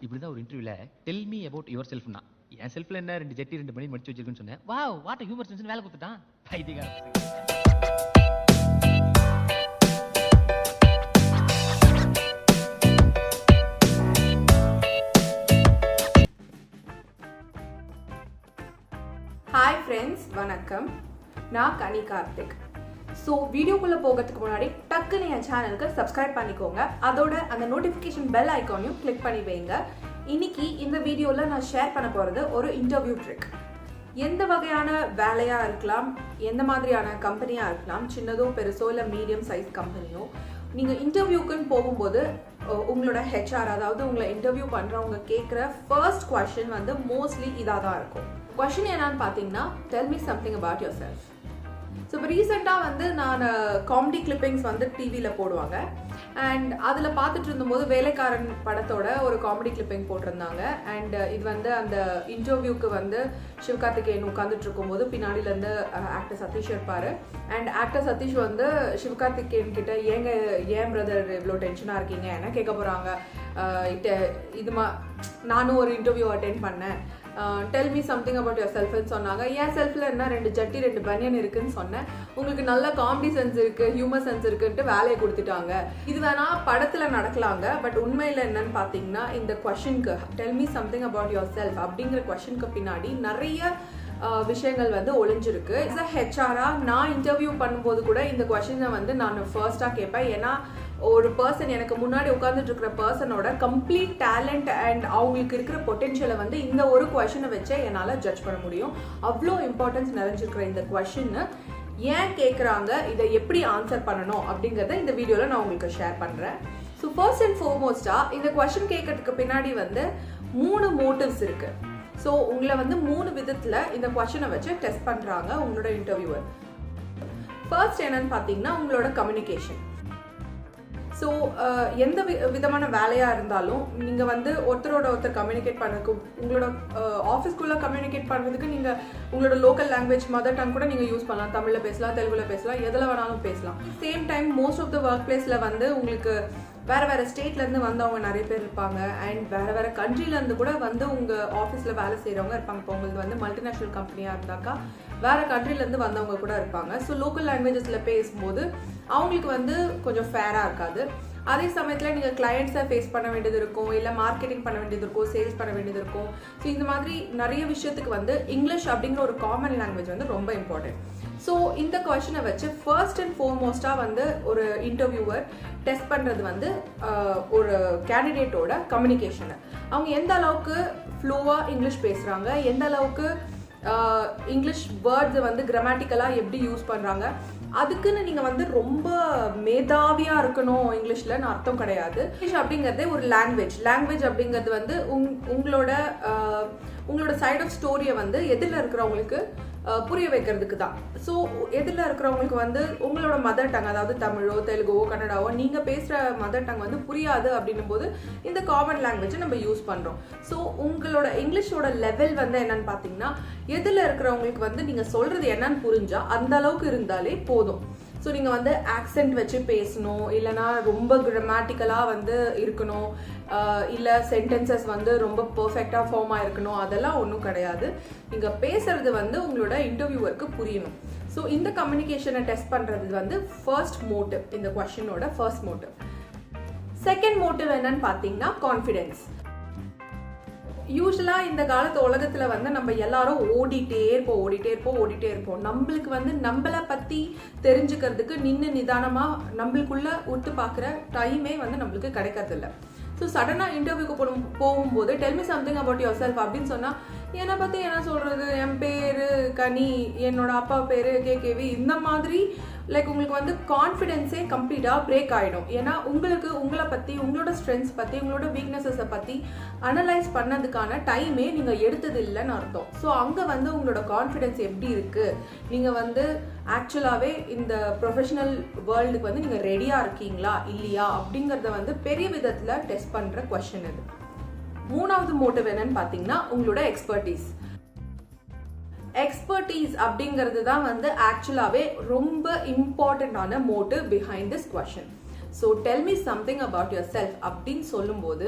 இப்படிதான் ஒரு இன்டர்வியூல டெல் மீ அபவுட் யுவர் செல்ஃப்னா என் செல்ஃப்ல என்ன 2 ஜட்டி 2 மணி மடிச்சு வச்சிருக்குன்னு சொன்னேன். Wow what a humour sense வேலை கொடுத்துட்டான் பைத்தியக்காரன். ஹாய் ஃப்ரெண்ட்ஸ், வணக்கம். நான் கனி கார்த்திக். ஸோ வீடியோக்குள்ளே போகிறதுக்கு முன்னாடி டக்குன்னு என் சேனலுக்கு சப்ஸ்கிரைப் பண்ணிக்கோங்க. அதோட அந்த நோட்டிஃபிகேஷன் பெல் ஐக்கானையும் கிளிக் பண்ணி வைங்க. இன்னைக்கு இந்த வீடியோவில் நான் ஷேர் பண்ண போகிறது ஒரு இன்டர்வியூ ட்ரிக். எந்த வகையான வேலையாக இருக்கலாம், எந்த மாதிரியான கம்பெனியாக இருக்கலாம், சின்னதோ பெருசோ இல்லை மீடியம் சைஸ் கம்பெனியோ, நீங்கள் இன்டர்வியூக்குன்னு போகும்போது உங்களோட ஹெச்ஆர், அதாவது உங்களை இன்டர்வியூ பண்ணுறவங்க கேட்குற ஃபர்ஸ்ட் கொஸ்டின் வந்து மோஸ்ட்லி இதாக தான் இருக்கும். கொஸ்டின் என்னன்னு பார்த்தீங்கன்னா, del me something about your self. So இப்போ ரீசெண்டாக வந்து நான் காமெடி கிளிப்பிங்ஸ் வந்து டிவியில் போடுவாங்க. அண்ட் அதில் பார்த்துட்டு இருந்தபோது வேலைக்காரன் படத்தோட ஒரு காமெடி கிளிப்பிங் போட்டிருந்தாங்க. அண்ட் இது வந்து அந்த இன்டர்வியூக்கு வந்து சிவகார்த்திகேயன் உட்காந்துட்டு இருக்கும்போது பின்னாடியிலேருந்து ஆக்டர் சதீஷ் இருப்பார். அண்ட் ஆக்டர் சதீஷ் வந்து சிவகார்த்திகேயன் கிட்ட ஏன் பிரதர் இவ்வளோ டென்ஷனாக இருக்கீங்க, என்ன கேட்க போகிறாங்க, நானும் ஒரு இன்டர்வியூ அட்டென்ட் பண்ணேன், tell me something about your செல்ஃப்னு சொன்னாங்க. என் செல்ஃபில் என்ன 2 ஜட்டி 2 பனியன் இருக்குன்னு சொன்னேன். உங்களுக்கு நல்ல காமெடி சென்ஸ் இருக்குது, ஹியூமர் சென்ஸ் இருக்குன்ட்டு வேலையை கொடுத்துட்டாங்க. இது வேணா படத்தில் நடக்கலாங்க. பட் உண்மையில் என்னன்னு பார்த்தீங்கன்னா, இந்த கொஷனுக்கு tell me something about yourself அப்படிங்கிற கொஷனுக்கு பின்னாடி நிறைய விஷயங்கள் வந்து ஒளிஞ்சிருக்கு. இஸ் அ ஹெச்ஆரா நான் இன்டர்வியூ பண்ணும்போது கூட இந்த கொஷனை வந்து நான் ஃபர்ஸ்டாக கேட்பேன். ஏன்னா ஒரு பர்சன், எனக்கு முன்னாடி உட்காந்துட்டு இருக்கிற பர்சனோட கம்ப்ளீட் டேலண்ட் அண்ட் அவங்களுக்கு இருக்கிற பொட்டென்ஷியலை வந்து இந்த ஒரு கொஷனை வச்சே என்னால் ஜட்ஜ் பண்ண முடியும். அவ்வளோ இம்பார்ட்டன்ஸ் நிறைஞ்சிருக்கிற இந்த கொஷின் ஏன் கேட்குறாங்க, இதை எப்படி ஆன்சர் பண்ணணும் அப்படிங்கிறத இந்த வீடியோவில் நான் உங்களுக்கு ஷேர் பண்ணுறேன். ஸோ ஃபர்ஸ்ட் அண்ட் ஃபோர்மோஸ்டாக இந்த கொஷின் கேட்கறதுக்கு பின்னாடி வந்து 3 மோட்டிவ்ஸ் இருக்குது. ஸோ உங்களை வந்து 3 விதத்தில் இந்த கொஷனை வச்சு டெஸ்ட் பண்ணுறாங்க உங்களோட இன்டர்வியூவர். ஃபர்ஸ்ட் என்னன்னு பார்த்தீங்கன்னா, உங்களோட கம்யூனிகேஷன். ஸோ எந்த விதமான வேலையாக இருந்தாலும் நீங்கள் வந்து ஒருத்தரோட ஒருத்தர் கம்யூனிகேட் பண்ணுறதுக்கு, உங்களோட ஆஃபீஸ்க்குள்ளே கம்யூனிகேட் பண்ணுறதுக்கு நீங்கள் உங்களோட லோக்கல் லாங்குவேஜ் மதர் டங் கூட நீங்கள் யூஸ் பண்ணலாம். தமிழில் பேசலாம், தெலுங்குல பேசலாம், எதில் வேணாலும் பேசலாம். Same time most of the work பிளேஸில் வந்து உங்களுக்கு வேறு ஸ்டேட்லேருந்து வந்தவங்க நிறைய பேர் இருப்பாங்க. அண்ட் வேறு கண்ட்ரிலேருந்து கூட வந்து உங்கள் ஆஃபீஸில் வேலை செய்கிறவங்க இருப்பாங்க. இப்போ உங்களுக்கு வந்து மல்டிநேஷ்னல் கம்பெனியாக இருந்தாக்கா வேறு கண்ட்ரிலேருந்து வந்தவங்க கூட இருப்பாங்க. ஸோ லோக்கல் லாங்குவேஜஸில் பேசும்போது அவங்களுக்கு வந்து கொஞ்சம் ஃபேராக இருக்காது. அதே சமயத்தில் நீங்கள் கிளையண்ட்ஸை ஃபேஸ் பண்ண வேண்டியது இருக்கும், இல்லை மார்க்கெட்டிங் பண்ண வேண்டியது இருக்கும், சேல்ஸ் பண்ண வேண்டியது இருக்கும். ஸோ இந்த மாதிரி நிறைய விஷயத்துக்கு வந்து இங்கிலீஷ் அப்படிங்கிற ஒரு காமன் லாங்குவேஜ் வந்து ரொம்ப இம்பார்ட்டன்ட். ஸோ இந்த கொஷனை வச்சு ஃபர்ஸ்ட் அண்ட் ஃபோர்மோஸ்டாக வந்து ஒரு இன்டர்வியூவர் டெஸ்ட் பண்ணுறது வந்து ஒரு கேண்டிடேட்டோட கம்யூனிகேஷனை. அவங்க எந்த அளவுக்கு ஃப்ளூவாக இங்கிலீஷ் பேசுகிறாங்க, எந்த அளவுக்கு இங்கிலீஷ் வேர்ட்ஸை வந்து கிராமட்டிக்கலாக எப்படி யூஸ் பண்ணுறாங்க. அதுக்குன்னு நீங்கள் வந்து ரொம்ப மேதாவியாக இருக்கணும் இங்கிலீஷில்னு அர்த்தம் கிடையாது. இங்கிலீஷ் அப்படிங்கிறதே ஒரு லாங்குவேஜ் அப்படிங்கிறது வந்து உங்களோட சைட் ஆஃப் ஸ்டோரியை வந்து எதில் இருக்கிறவங்களுக்கு புரிய வைக்கிறதுக்கு தான். ஸோ எதில் இருக்கிறவங்களுக்கு வந்து உங்களோட மதர் டங், அதாவது தமிழோ தெலுங்கோ கன்னடாவோ நீங்கள் பேசுகிற மதர் டங் வந்து புரியாது அப்படின்னும் போது இந்த காமன் லாங்குவேஜை நம்ம யூஸ் பண்ணுறோம். ஸோ உங்களோட இங்கிலீஷோட லெவல் வந்து என்னன்னு பார்த்தீங்கன்னா, எதில் இருக்கிறவங்களுக்கு வந்து நீங்கள் சொல்கிறது என்னன்னு புரிஞ்சால் அந்த அளவுக்கு இருந்தாலே போதும். ஸோ நீங்கள் வந்து ஆக்சென்ட் வச்சு பேசணும், இல்லைனா ரொம்ப கிராமட்டிக்கலாக வந்து இருக்கணும், இல்லை சென்டென்சஸ் வந்து ரொம்ப பர்ஃபெக்டாக ஃபார்ம் ஆகிருக்கணும், அதெல்லாம் ஒன்றும் கிடையாது. நீங்கள் பேசுறது வந்து உங்களோட இன்டர்வியூவருக்கு புரியணும். ஸோ இந்த கம்யூனிகேஷனை டெஸ்ட் பண்ணுறது வந்து ஃபர்ஸ்ட் மோட்டிவ், இந்த கொஸ்டினோட ஃபர்ஸ்ட் மோட்டிவ். செகண்ட் மோட்டிவ் என்னன்னு பார்த்தீங்கன்னா, கான்ஃபிடென்ஸ். யூஸ்வலாக இந்த காலத்து உலகத்தில் வந்து நம்ம எல்லாரும் ஓடிட்டே இருப்போம். நம்மளுக்கு வந்து நம்மளை பற்றி தெரிஞ்சுக்கிறதுக்கு நிதானமாக நம்மளுக்குள்ள உத்து பார்க்குற டைமே வந்து நம்மளுக்கு கிடைக்கிறதில்ல. ஸோ சடனாக இன்டர்வியூக்கு போகும்போது del me something about your self அப்படின்னு சொன்னால், என்னை பற்றி என்ன சொல்கிறது, என் பேர் கனி, என்னோட அப்பா பேர் கேகேவி, இந்த மாதிரி லைக் உங்களுக்கு வந்து கான்ஃபிடென்ஸே கம்ப்ளீட்டாக பிரேக் ஆகிடும். ஏன்னா உங்களை பற்றி, உங்களோட ஸ்ட்ரென்த்ஸ் பற்றி, உங்களோட வீக்னஸஸை பற்றி அனலைஸ் பண்ணதுக்கான டைமே நீங்கள் எடுத்தது இல்லைன்னு அர்த்தம். ஸோ அங்கே வந்து உங்களோட கான்ஃபிடென்ஸ் எப்படி இருக்குது, நீங்கள் வந்து ஆக்சுவலாகவே இந்த ப்ரொஃபஷனல் வேர்ல்டுக்கு வந்து நீங்கள் ரெடியாக இருக்கீங்களா இல்லையா அப்படிங்கிறத வந்து பெரிய விதத்தில் டெஸ்ட் பண்ணுற கொஸ்டின் இது. மூணாவது மோட்டிவ் என்னன்னு பார்த்தீங்கன்னா, உங்களோட எக்ஸ்பர்டீஸ் அப்படிங்கிறது தான் வந்து ஆக்சுவலாகவே ரொம்ப இம்பார்ட்டண்ட்டான motive behind this question. So del me something about your self அப்படின்னு சொல்லும்போது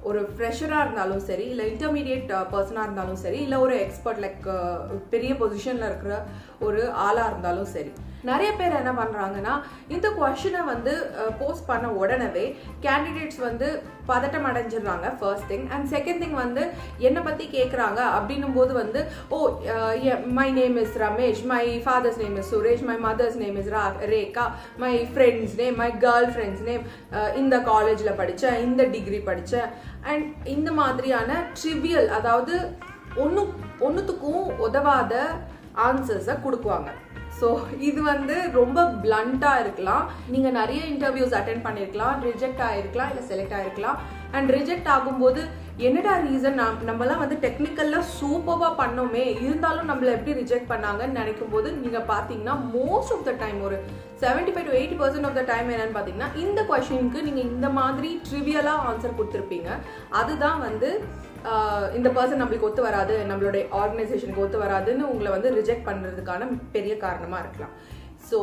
ஒரு ஃப்ரெஷராக இருந்தாலும் சரி, இல்லை இன்டர்மீடியட் பர்சனாக இருந்தாலும் சரி, இல்லை ஒரு எக்ஸ்பர்ட் லைக் பெரிய பொசிஷனில் இருக்கிற ஒரு ஆளாக இருந்தாலும் சரி, நிறைய பேர் என்ன பண்ணுறாங்கன்னா இந்த கொஷினை வந்து போஸ்ட் பண்ண உடனே கேண்டிடேட்ஸ் வந்து பதட்டம் அடைஞ்சிடுறாங்க first thing. And second thing வந்து என்னை பற்றி கேட்குறாங்க அப்படின்னும் போது வந்து my name is Ramesh, my father's name is Suresh, my mother's name is Rekha, my friend's name, my girlfriend's name, இந்த காலேஜில் படித்தேன், இந்த டிகிரி படித்தேன், அண்ட் இந்த மாதிரியான ட்ரிவியல், அதாவது ஒன்றுத்துக்கும் உதவாத ஆன்சர்ஸை கொடுக்குவாங்க. ஸோ இது வந்து ரொம்ப பிளண்ட்டாக இருக்கலாம். நீங்கள் நிறைய இன்டர்வியூஸ் அட்டென்ட் பண்ணியிருக்கலாம், ரிஜெக்ட் ஆகிருக்கலாம், இல்லை செலக்ட் ஆகிருக்கலாம். அண்ட் ரிஜெக்ட் ஆகும்போது என்னடா ரீசன், நம்மலாம் வந்து டெக்னிக்கலாக சூப்பராக பண்ணோமே, இருந்தாலும் நம்மளை எப்படி ரிஜெக்ட் பண்ணாங்கன்னு நினைக்கும் போது நீங்கள் பார்த்தீங்கன்னா மோஸ்ட் ஆஃப் த டைம் ஒரு 75 to 80% ஆஃப் த டைம் என்னன்னு பார்த்தீங்கன்னா இந்த கொஷினுக்கு நீங்கள் இந்த மாதிரி ட்ரிவியலாக ஆன்சர் கொடுத்துருப்பீங்க. அதுதான் வந்து இந்த பர்சன் நம்மளுக்கு ஒத்து வராது, நம்மளுடைய ஆர்கனைசேஷனுக்கு ஒத்து வராதுன்னு உங்களை வந்து ரிஜெக்ட் பண்ணுறதுக்கான பெரிய காரணமாக இருக்கலாம். ஸோ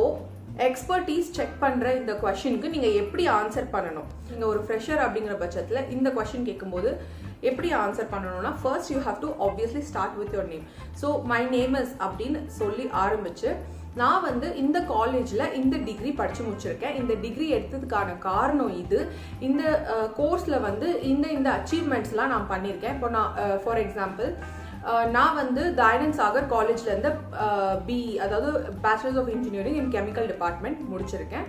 எக்ஸ்பர்டீஸ் செக் பண்ணுற இந்த கொஷினுக்கு நீங்கள் எப்படி ஆன்சர் பண்ணணும், நீங்கள் ஒரு ஃப்ரெஷர் அப்படிங்கிற பட்சத்தில் இந்த கொஷின் கேட்கும்போது எப்படி ஆன்சர் பண்ணணும்னா, first you have to obviously start with your name. So my name is அப்படின்னு சொல்லி ஆரம்பிச்சு, நான் வந்து இந்த காலேஜில் இந்த டிகிரி படித்து முடிச்சிருக்கேன், இந்த டிகிரி எடுத்ததுக்கான காரணம் இது, இந்த கோர்ஸில் வந்து இந்த அச்சீவ்மெண்ட்ஸ்லாம் நான் பண்ணியிருக்கேன். இப்போ நான் ஃபார் எக்ஸாம்பிள் நான் வந்து தயானந்த் சாகர் காலேஜ்லேருந்து அதாவது bachelors of engineering in chemical department முடிச்சிருக்கேன்.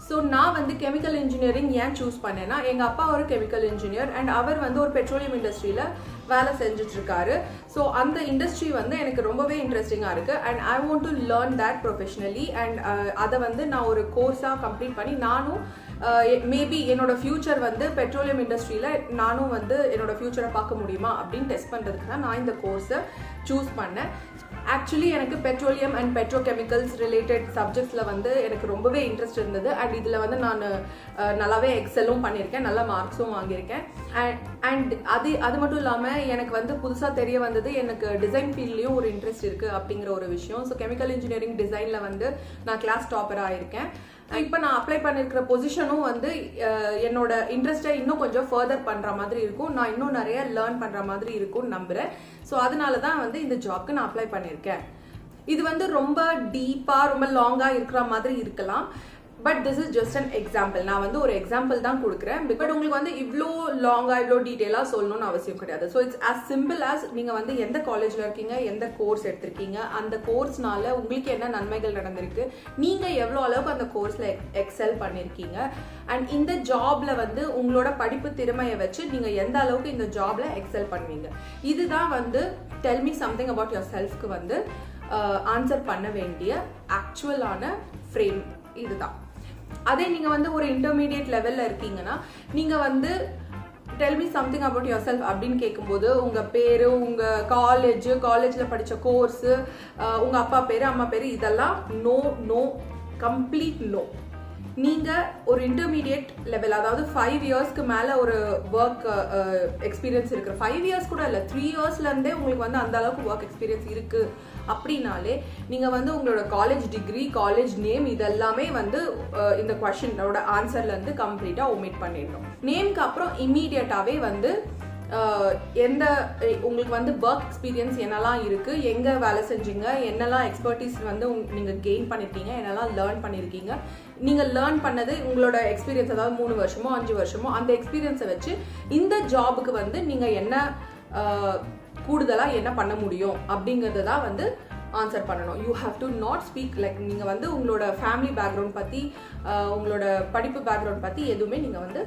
ஸோ நான் வந்து கெமிக்கல் இன்ஜினியரிங் ஏன் சூஸ் பண்ணேன்னா, எங்கள் அப்பா ஒரு கெமிக்கல் இன்ஜினியர் அண்ட் அவர் வந்து ஒரு பெட்ரோலியம் இண்டஸ்ட்ரியில் வேலை செஞ்சுட்ருக்காரு. ஸோ அந்த இண்டஸ்ட்ரி வந்து எனக்கு ரொம்பவே இன்ட்ரெஸ்டிங்காக இருக்குது and I want to learn that professionally. And அதை வந்து நான் ஒரு கோர்ஸாக கம்ப்ளீட் பண்ணி நானும் மேபி என்னோட ஃபியூச்சர் வந்து பெட்ரோலியம் இண்டஸ்ட்ரியில் நானும் வந்து என்னோட ஃபியூச்சரை பார்க்க முடியுமா அப்படின்னு டெஸ்ட் பண்ணுறதுக்கு தான் நான் இந்த கோர்ஸை சூஸ் பண்ணேன். ஆக்சுவலி எனக்கு பெட்ரோலியம் அண்ட் பெட்ரோகெமிக்கல்ஸ் ரிலேட்டட் சப்ஜெக்ட்ஸில் வந்து எனக்கு ரொம்பவே இன்ட்ரெஸ்ட் இருந்தது. அண்ட் இதில் வந்து நான் நல்லாவே எக்ஸலும் பண்ணியிருக்கேன், நல்ல மார்க்ஸும் வாங்கியிருக்கேன். அண்ட் அது மட்டும் இல்லாமல் எனக்கு வந்து புதுசாக தெரிய வந்தது எனக்கு டிசைன் ஃபீல்ட்லேயும் ஒரு இன்ட்ரெஸ்ட் இருக்குது அப்படிங்கிற ஒரு விஷயம். ஸோ கெமிக்கல் இன்ஜினியரிங் டிசைனில் வந்து நான் கிளாஸ் டாப்பராக இருக்கேன். இப்போ நான் அப்ளை பண்ணியிருக்கிற பொசிஷனும் வந்து என்னோட இன்ட்ரெஸ்ட்டை இன்னும் கொஞ்சம் ஃபர்தர் பண்ணுற மாதிரி இருக்கும், நான் இன்னும் நிறைய லேர்ன் பண்ணுற மாதிரி இருக்கும்னு நம்புகிறேன். ஸோ அதனால தான் வந்து இந்த ஜாப்க்கு நான் அப்ளை பண்ணியிருக்கேன். இது வந்து ரொம்ப டீப்பாக ரொம்ப லாங்காக இருக்கிற மாதிரி இருக்கலாம், but this is just an example. நான் வந்து ஒரு எக்ஸாம்பிள் தான் கொடுக்குறேன். பட் உங்களுக்கு வந்து இவ்வளோ லாங்காக இவ்வளோ டீட்டெயிலாக சொல்லணும்னு அவசியம் கிடையாது. So it's as simple as நீங்கள் வந்து எந்த காலேஜில் இருக்கீங்க, எந்த கோர்ஸ் எடுத்திருக்கீங்க, அந்த கோர்ஸ்னால உங்களுக்கு என்ன நன்மைகள் நடந்திருக்கு, நீங்கள் எவ்வளோ அளவுக்கு அந்த கோர்ஸில் எக்ஸல் பண்ணியிருக்கீங்க, அண்ட் இந்த ஜாபில் வந்து உங்களோட படிப்பு திறமையை வச்சு நீங்கள் எந்த அளவுக்கு இந்த ஜாபில் எக்ஸல் பண்ணுவீங்க. இதுதான் வந்து tell me something about your செல்ஃப்க்கு வந்து ஆன்சர் பண்ண வேண்டிய ஆக்சுவலான ஃப்ரேம் இதுதான். அதே நீங்கள் வந்து ஒரு இன்டர்மீடியட் லெவலில் இருக்கீங்கன்னா நீங்கள் வந்து tell me something about your self அப்படின்னு கேட்கும்போது உங்கள் பேர், உங்கள் காலேஜில் படித்த கோர்ஸு, உங்கள் அப்பா பேர், அம்மா பேர், இதெல்லாம் நோ கம்ப்ளீட் நோ. நீங்கள் ஒரு இன்டர்மீடியட் லெவல், அதாவது 5 இயர்ஸ்க்கு மேலே ஒரு ஒர்க் எக்ஸ்பீரியன்ஸ் இருக்கிற, 5 இயர்ஸ் கூட இல்லை 3 இயர்ஸ்லேருந்தே உங்களுக்கு வந்து அந்த அளவுக்கு ஒர்க் எக்ஸ்பீரியன்ஸ் இருக்குது அப்படின்னாலே நீங்கள் வந்து உங்களோட காலேஜ் டிகிரி, காலேஜ் நேம் இதெல்லாமே வந்து இந்த கொஷினோட ஆன்சர்லேருந்து கம்ப்ளீட்டாக ஒமிட் பண்ணிடணும். நேம்க்கு அப்புறம் இம்மீடியட்டாகவே வந்து எந்த உங்களுக்கு வந்து ஒர்க் எக்ஸ்பீரியன்ஸ் என்னெல்லாம் இருக்குது, எங்கே வேலை செஞ்சீங்க, என்னெல்லாம் எக்ஸ்பர்டீஸ் வந்து நீங்கள் கெயின் பண்ணியிருக்கீங்க, என்னெல்லாம் லேர்ன் பண்ணியிருக்கீங்க, நீங்கள் லேர்ன் பண்ணது உங்களோட எக்ஸ்பீரியன்ஸ், அதாவது 3 வருஷமோ 5 வருஷமோ அந்த எக்ஸ்பீரியன்ஸை வச்சு இந்த ஜாபுக்கு வந்து நீங்கள் என்ன கூடுதலாக என்ன பண்ண முடியும் அப்படிங்கிறது தான் வந்து ஆன்சர் பண்ணணும். You have to not speak like நீங்கள் வந்து உங்களோட ஃபேமிலி பேக்ரவுண்ட் பற்றி, உங்களோட படிப்பு பேக்ரவுண்ட் பற்றி எதுவுமே நீங்கள் வந்து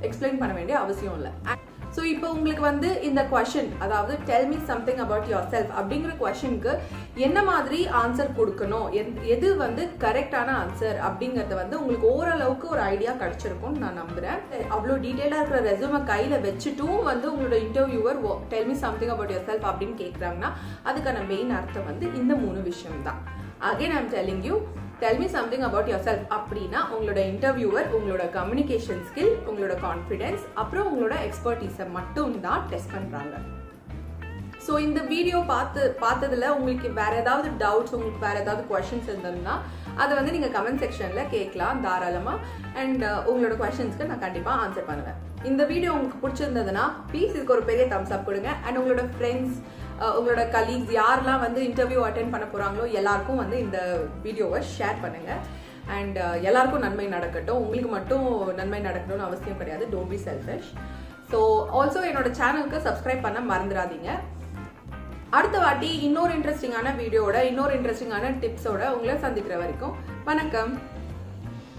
எக்ஸ்பிளைன் பண்ண வேண்டிய அவசியம் இல்லை. ஸோ இப்போ உங்களுக்கு வந்து இந்த கொஷின், அதாவது del me something about yourself அப்படிங்கிற கொஷனுக்கு என்ன மாதிரி ஆன்சர் கொடுக்கணும், எது வந்து கரெக்டான ஆன்சர் அப்படிங்கிறத வந்து உங்களுக்கு ஓரளவுக்கு ஒரு ஐடியா கிடைச்சிருக்கும்னு நான் நம்புகிறேன். அவ்வளோ டீட்டெயிலாக இருக்கிற ரெஸ்யூமை கையில் வச்சுட்டும் வந்து உங்களோட interviewer del me something about your self அப்படின்னு கேட்குறாங்கன்னா அதுக்கான மெயின் அர்த்தம் வந்து இந்த 3 விஷயம் தான். Again I am telling you, tell me something about yourself அப்படின்னா உங்களோட இன்டர்வியூவர் உங்களோட கம்யூனிகேஷன் ஸ்கில், உங்களோட கான்ஃபிடென்ஸ், அப்புறம் உங்களோட எக்ஸ்பர்டீஸை மட்டும் தான் டெஸ்ட் பண்ணுறாங்க. ஸோ இந்த வீடியோ பார்த்ததுல உங்களுக்கு வேற ஏதாவது டவுட்ஸ், உங்களுக்கு வேற ஏதாவது கொஷின்ஸ் இருந்ததுன்னா அதை வந்து நீங்கள் கமெண்ட் செக்ஷனில் கேட்கலாம் தாராளமாக. அண்ட் உங்களோட கொஷின்ஸ்க்கு நான் கண்டிப்பாக ஆன்சர் பண்ணுவேன். இந்த வீடியோ உங்களுக்கு பிடிச்சிருந்ததுன்னா ப்ளீஸ் இதுக்கு ஒரு பெரிய தம்ஸ் அப் கொடுங்க. அண்ட் உங்களோட ஃப்ரெண்ட்ஸ், உங்களோட கலீக்ஸ் யாரெல்லாம் வந்து இன்டர்வியூ அட்டென்ட் பண்ண போகிறாங்களோ எல்லாருக்கும் வந்து இந்த வீடியோவை ஷேர் பண்ணுங்கள். அண்ட் எல்லாருக்கும் நன்மை நடக்கட்டும், உங்களுக்கு மட்டும் நன்மை நடக்கணும்னு அவசியம் கிடையாது. Don't be selfish. So also என்னோட சேனலுக்கு சப்ஸ்கிரைப் பண்ண மறந்துடாதீங்க. அடுத்த வாட்டி இன்னொரு இன்ட்ரெஸ்டிங்கான வீடியோட இன்னொரு இன்ட்ரெஸ்டிங்கான டிப்ஸோட உங்களை சந்திக்கிற வரைக்கும் வணக்கம்.